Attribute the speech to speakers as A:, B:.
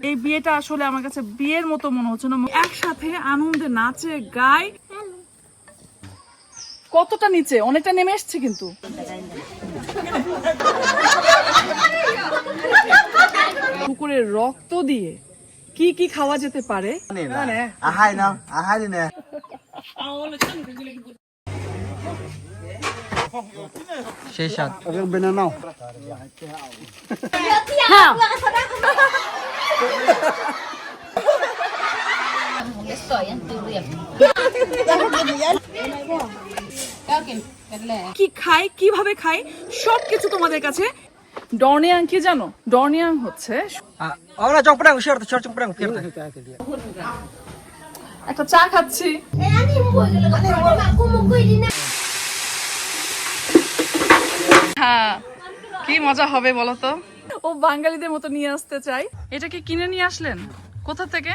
A: এই বিয়েটা আসলে আমার কাছে বিয়ের মতো মনে হচ্ছে না। একসাথে আনন্দে নাচে গায়। কতটা নিচে, অনেকটা নেমে এসছে কিন্তু। কুকুরের রক্ত দিয়ে কি কি খাওয়া যেতে পারে?
B: সেই সাথ
A: কি খাই, কিভাবে খাই, সবকিছু তোমাদের কাছে। ডর্নিয়াং কি জানো? ডর্নিয়াং হচ্ছে একটা চা খাচ্ছি। হ্যাঁ, কি মজা হবে বলো তো। ও বাঙালিদের মতো নিয়ে আসতে চাই। এটা কি কিনে নিয়ে আসলেন? কোথা থেকে?